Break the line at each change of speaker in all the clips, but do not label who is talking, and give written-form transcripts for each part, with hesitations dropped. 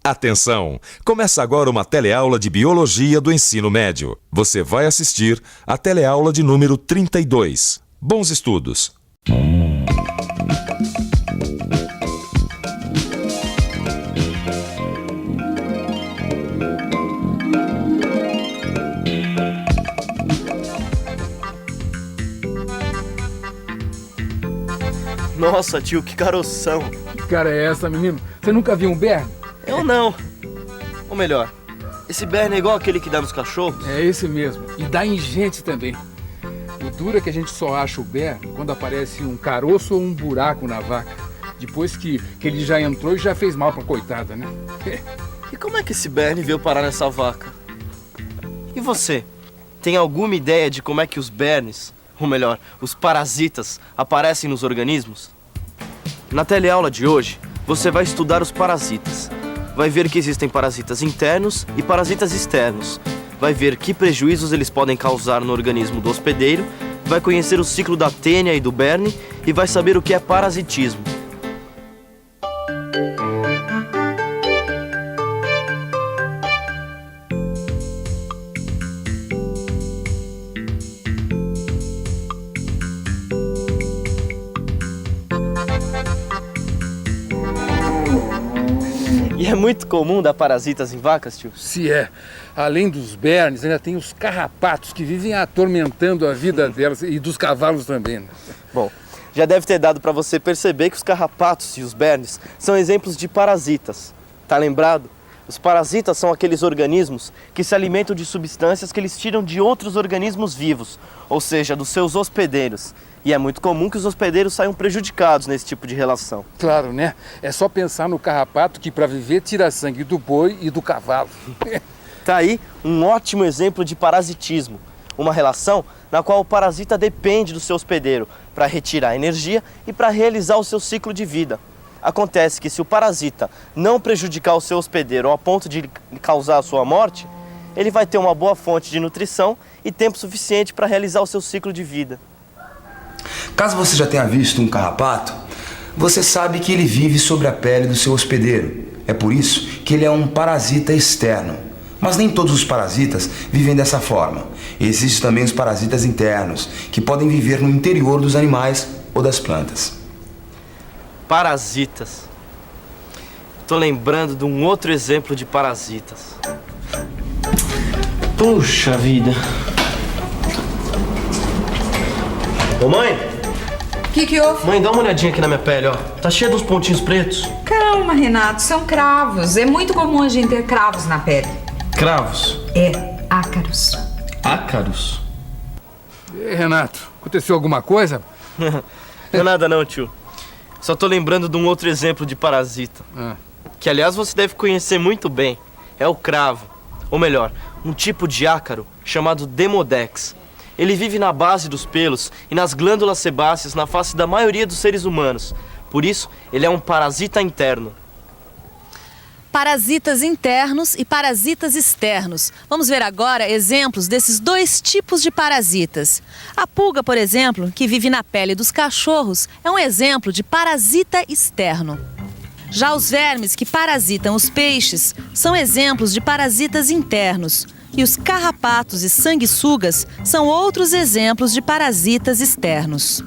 Atenção! Começa agora uma teleaula de Biologia do Ensino Médio. Você vai assistir a teleaula de número 32. Bons estudos!
Nossa, tio, que caroção.
Que cara é essa, menino? Você nunca viu um berne?
Eu não. Ou melhor, esse berne é igual aquele que dá nos cachorros?
É esse mesmo. E dá em gente também. O duro é que a gente só acha o berne quando aparece um caroço ou um buraco na vaca. Depois que ele já entrou e já fez mal pra coitada, né?
E como é que esse berne veio parar nessa vaca? E você? Tem alguma ideia de como é que os bernes, ou melhor, os parasitas, aparecem nos organismos? Na teleaula de hoje, você vai estudar os parasitas. Vai ver que existem parasitas internos e parasitas externos. Vai ver que prejuízos eles podem causar no organismo do hospedeiro. Vai conhecer o ciclo da tênia e do berne e vai saber o que é parasitismo. E é muito comum dar parasitas em vacas, tio?
Se é. Além dos bernes, ainda tem os carrapatos que vivem atormentando a vida delas e dos cavalos também, né?
Bom, já deve ter dado para você perceber que os carrapatos e os bernes são exemplos de parasitas. Tá lembrado? Os parasitas são aqueles organismos que se alimentam de substâncias que eles tiram de outros organismos vivos, ou seja, dos seus hospedeiros. E é muito comum que os hospedeiros saiam prejudicados nesse tipo de relação.
Claro, né? É só pensar no carrapato que para viver tira sangue do boi e do cavalo.
Tá aí um ótimo exemplo de parasitismo. Uma relação na qual o parasita depende do seu hospedeiro para retirar energia e para realizar o seu ciclo de vida. Acontece que se o parasita não prejudicar o seu hospedeiro ao ponto de causar a sua morte, ele vai ter uma boa fonte de nutrição e tempo suficiente para realizar o seu ciclo de vida.
Caso você já tenha visto um carrapato, você sabe que ele vive sobre a pele do seu hospedeiro. É por isso que ele é um parasita externo. Mas nem todos os parasitas vivem dessa forma. Existem também os parasitas internos, que podem viver no interior dos animais ou das plantas.
Parasitas. Tô lembrando de um outro exemplo de parasitas. Puxa vida. Ô mãe!
O que houve?
Mãe, dá uma olhadinha aqui na minha pele, ó. Tá cheia dos pontinhos pretos.
Calma, Renato, são cravos. É muito comum a gente ter cravos na pele.
Cravos?
É, ácaros.
Ácaros?
E, Renato, aconteceu alguma coisa?
Não é nada não, tio. Só tô lembrando de um outro exemplo de parasita. Que, aliás, você deve conhecer muito bem. É o cravo. Ou melhor, um tipo de ácaro chamado Demodex. Ele vive na base dos pelos e nas glândulas sebáceas na face da maioria dos seres humanos. Por isso, ele é um parasita interno.
Parasitas internos e parasitas externos. Vamos ver agora exemplos desses dois tipos de parasitas. A pulga, por exemplo, que vive na pele dos cachorros, é um exemplo de parasita externo. Já os vermes que parasitam os peixes são exemplos de parasitas internos. E os carrapatos e sanguessugas são outros exemplos de parasitas externos.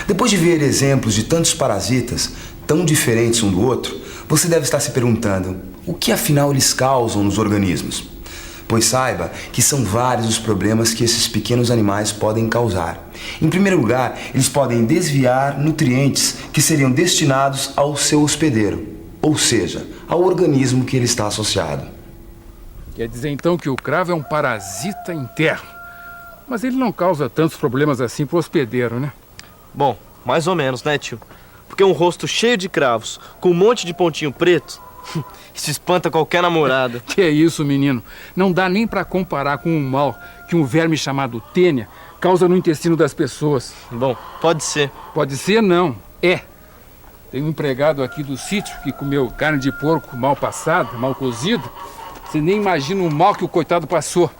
Depois de ver exemplos de tantos parasitas, tão diferentes um do outro, você deve estar se perguntando o que afinal eles causam nos organismos. Pois saiba que são vários os problemas que esses pequenos animais podem causar. Em primeiro lugar, eles podem desviar nutrientes que seriam destinados ao seu hospedeiro, ou seja, ao organismo que ele está associado.
Quer dizer então que o cravo é um parasita interno. Mas ele não causa tantos problemas assim pro hospedeiro, né?
Bom, mais ou menos, né, tio? Porque um rosto cheio de cravos, com um monte de pontinho preto, isso espanta qualquer namorada.
Que é isso, menino? Não dá nem pra comparar com o mal que um verme chamado tênia causa no intestino das pessoas.
Bom, pode ser.
Pode ser não, é. Tem um empregado aqui do sítio que comeu carne de porco mal passada, mal cozida. Você nem imagina o mal que o coitado passou.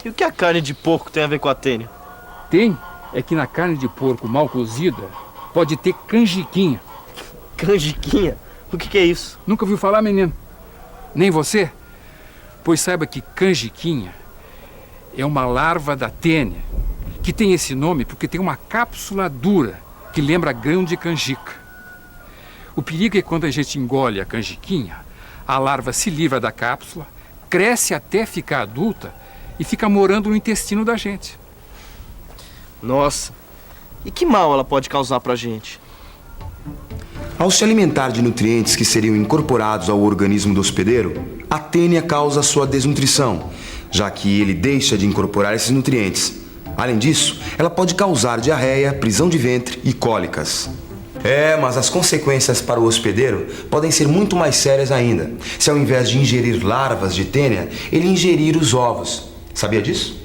E o que a carne de porco tem a ver com a tênia?
Tem, é que na carne de porco mal cozida pode ter canjiquinha.
Canjiquinha? O que é isso?
Nunca ouviu falar, menino? Nem você? Pois saiba que canjiquinha é uma larva da tênia, que tem esse nome porque tem uma cápsula dura que lembra grão de canjica. O perigo é que quando a gente engole a canjiquinha, a larva se livra da cápsula, cresce até ficar adulta e fica morando no intestino da gente.
Nossa, e que mal ela pode causar pra gente?
Ao se alimentar de nutrientes que seriam incorporados ao organismo do hospedeiro, a tênia causa sua desnutrição, já que ele deixa de incorporar esses nutrientes. Além disso, ela pode causar diarreia, prisão de ventre e cólicas. Mas as consequências para o hospedeiro podem ser muito mais sérias ainda, se ao invés de ingerir larvas de tênia, ele ingerir os ovos. Sabia disso?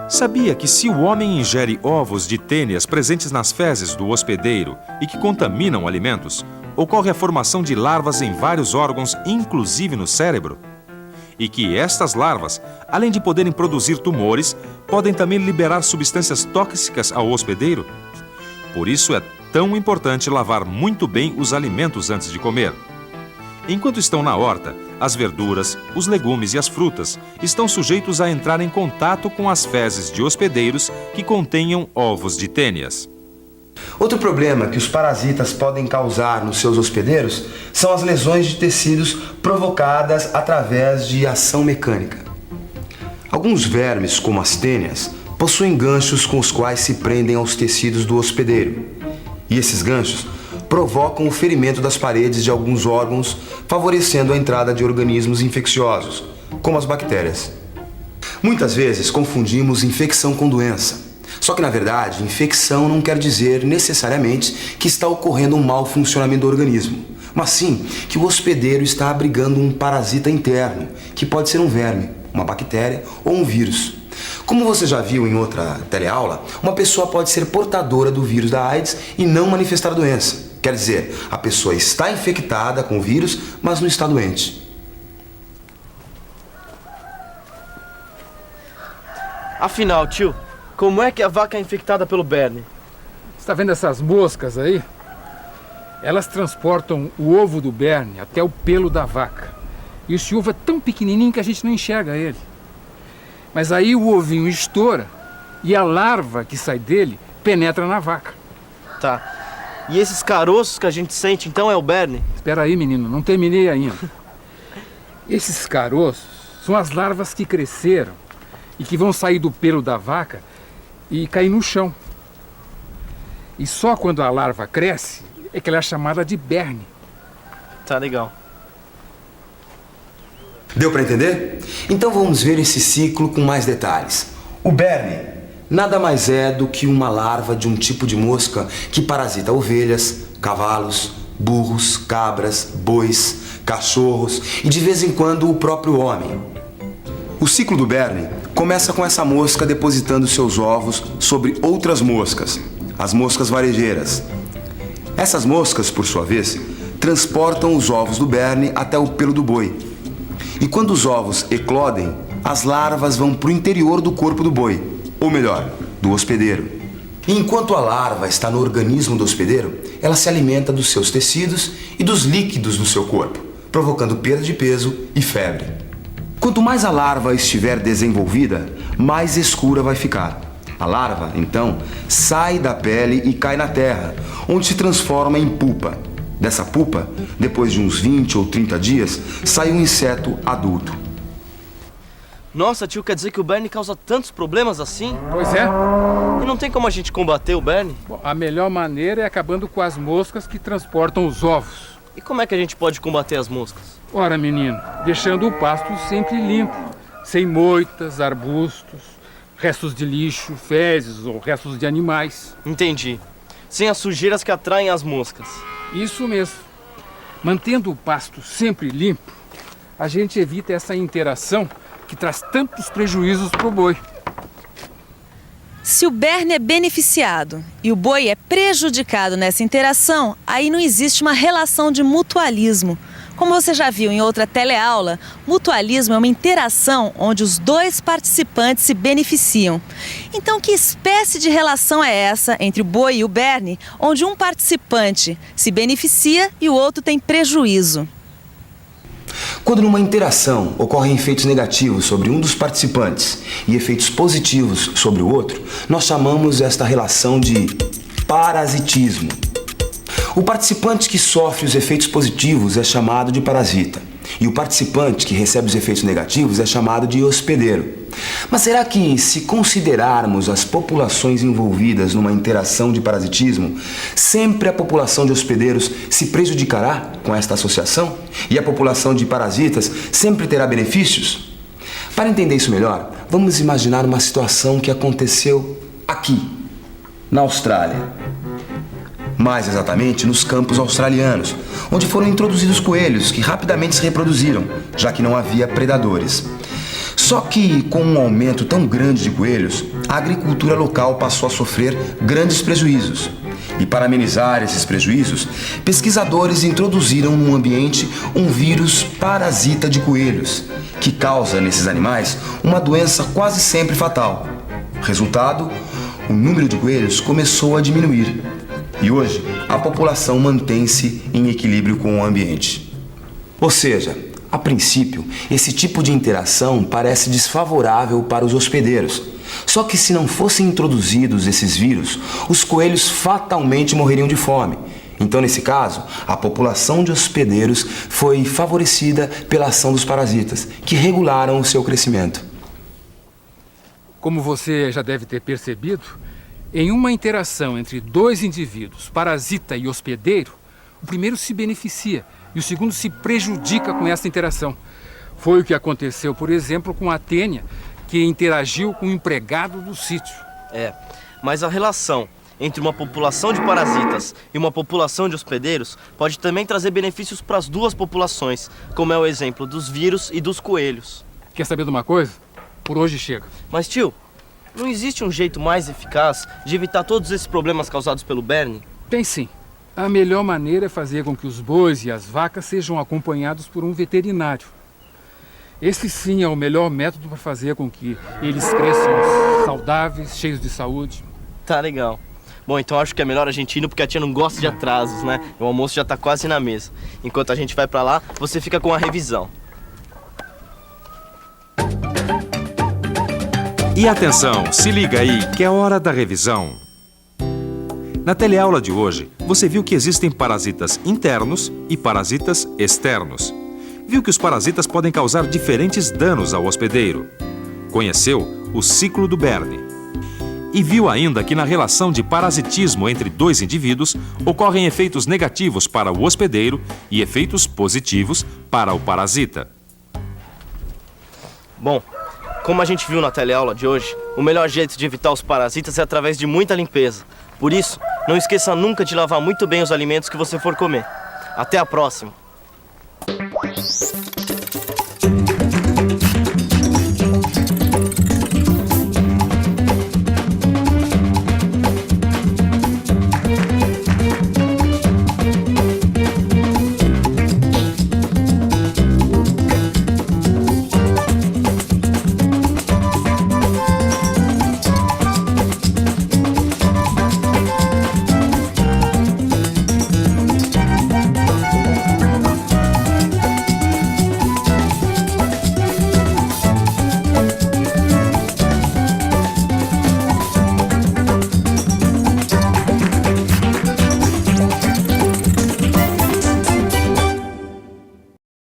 Sabia que se o homem ingere ovos de tênias presentes nas fezes do hospedeiro e que contaminam alimentos, ocorre a formação de larvas em vários órgãos, inclusive no cérebro? E que estas larvas, além de poderem produzir tumores, podem também liberar substâncias tóxicas ao hospedeiro? Por isso é tão importante lavar muito bem os alimentos antes de comer. Enquanto estão na horta, as verduras, os legumes e as frutas estão sujeitos a entrar em contato com as fezes de hospedeiros que contenham ovos de tênias.
Outro problema que os parasitas podem causar nos seus hospedeiros são as lesões de tecidos provocadas através de ação mecânica. Alguns vermes, como as tênias, possuem ganchos com os quais se prendem aos tecidos do hospedeiro. E esses ganchos provocam o ferimento das paredes de alguns órgãos, favorecendo a entrada de organismos infecciosos, como as bactérias. Muitas vezes confundimos infecção com doença. Só que, na verdade, infecção não quer dizer necessariamente que está ocorrendo um mau funcionamento do organismo, mas sim que o hospedeiro está abrigando um parasita interno, que pode ser um verme, uma bactéria ou um vírus. Como você já viu em outra teleaula, uma pessoa pode ser portadora do vírus da AIDS e não manifestar a doença. Quer dizer, a pessoa está infectada com o vírus, mas não está doente.
Afinal, tio, como é que a vaca é infectada pelo berne?
Você está vendo essas moscas aí? Elas transportam o ovo do berne até o pelo da vaca. E esse ovo é tão pequenininho que a gente não enxerga ele. Mas aí o ovinho estoura e a larva que sai dele penetra na vaca.
Tá. E esses caroços que a gente sente, então, é o berne?
Espera aí, menino, não terminei ainda. Esses caroços são as larvas que cresceram e que vão sair do pelo da vaca e cair no chão. E só quando a larva cresce é que ela é chamada de berne.
Tá legal.
Deu para entender? Então vamos ver esse ciclo com mais detalhes. O berne nada mais é do que uma larva de um tipo de mosca que parasita ovelhas, cavalos, burros, cabras, bois, cachorros e de vez em quando o próprio homem. O ciclo do berne começa com essa mosca depositando seus ovos sobre outras moscas, as moscas varejeiras. Essas moscas, por sua vez, transportam os ovos do berne até o pelo do boi. E quando os ovos eclodem, as larvas vão para o interior do corpo do boi. Ou melhor, do hospedeiro. E enquanto a larva está no organismo do hospedeiro, ela se alimenta dos seus tecidos e dos líquidos do seu corpo, provocando perda de peso e febre. Quanto mais a larva estiver desenvolvida, mais escura vai ficar. A larva, então, sai da pele e cai na terra, onde se transforma em pupa. Dessa pupa, depois de uns 20 ou 30 dias, sai um inseto adulto.
Nossa, tio, quer dizer que o berne causa tantos problemas assim?
Pois é.
E não tem como a gente combater o berne?
Bom, a melhor maneira é acabando com as moscas que transportam os ovos.
E como é que a gente pode combater as moscas?
Ora, menino, deixando o pasto sempre limpo, sem moitas, arbustos, restos de lixo, fezes ou restos de animais.
Entendi. Sem as sujeiras que atraem as moscas.
Isso mesmo. Mantendo o pasto sempre limpo, a gente evita essa interação que traz tantos prejuízos para o boi.
Se o berne é beneficiado e o boi é prejudicado nessa interação, aí não existe uma relação de mutualismo. Como você já viu em outra teleaula, mutualismo é uma interação onde os dois participantes se beneficiam. Então, que espécie de relação é essa entre o boi e o berne, onde um participante se beneficia e o outro tem prejuízo?
Quando numa interação ocorrem efeitos negativos sobre um dos participantes e efeitos positivos sobre o outro, nós chamamos esta relação de parasitismo. O participante que sofre os efeitos positivos é chamado de parasita, e o participante que recebe os efeitos negativos é chamado de hospedeiro. Mas será que, se considerarmos as populações envolvidas numa interação de parasitismo, sempre a população de hospedeiros se prejudicará com esta associação? E a população de parasitas sempre terá benefícios? Para entender isso melhor, vamos imaginar uma situação que aconteceu aqui, na Austrália. Mais exatamente nos campos australianos, onde foram introduzidos coelhos que rapidamente se reproduziram, já que não havia predadores. Só que, com um aumento tão grande de coelhos, a agricultura local passou a sofrer grandes prejuízos. E para amenizar esses prejuízos, pesquisadores introduziram no ambiente um vírus parasita de coelhos, que causa nesses animais uma doença quase sempre fatal. Resultado, o número de coelhos começou a diminuir. E hoje, a população mantém-se em equilíbrio com o ambiente. Ou seja, a princípio, esse tipo de interação parece desfavorável para os hospedeiros. Só que se não fossem introduzidos esses vírus, os coelhos fatalmente morreriam de fome. Então, nesse caso, a população de hospedeiros foi favorecida pela ação dos parasitas, que regularam o seu crescimento.
Como você já deve ter percebido, em uma interação entre dois indivíduos, parasita e hospedeiro, o primeiro se beneficia e o segundo se prejudica com essa interação. Foi o que aconteceu, por exemplo, com a Tênia, que interagiu com o empregado do sítio.
Mas a relação entre uma população de parasitas e uma população de hospedeiros pode também trazer benefícios para as duas populações, como é o exemplo dos vírus e dos coelhos.
Quer saber de uma coisa? Por hoje chega.
Mas, tio, não existe um jeito mais eficaz de evitar todos esses problemas causados pelo berne?
Tem sim. A melhor maneira é fazer com que os bois e as vacas sejam acompanhados por um veterinário. Esse sim é o melhor método para fazer com que eles cresçam saudáveis, cheios de saúde.
Tá legal. Bom, então acho que é melhor a gente ir porque a tia não gosta de atrasos, né? O almoço já tá quase na mesa. Enquanto a gente vai pra lá, você fica com a revisão.
E atenção, se liga aí que é hora da revisão. Na teleaula de hoje, você viu que existem parasitas internos e parasitas externos. Viu que os parasitas podem causar diferentes danos ao hospedeiro. Conheceu o ciclo do berne. E viu ainda que na relação de parasitismo entre dois indivíduos ocorrem efeitos negativos para o hospedeiro e efeitos positivos para o parasita.
Bom, como a gente viu na teleaula de hoje, o melhor jeito de evitar os parasitas é através de muita limpeza. Por isso, não esqueça nunca de lavar muito bem os alimentos que você for comer. Até a próxima!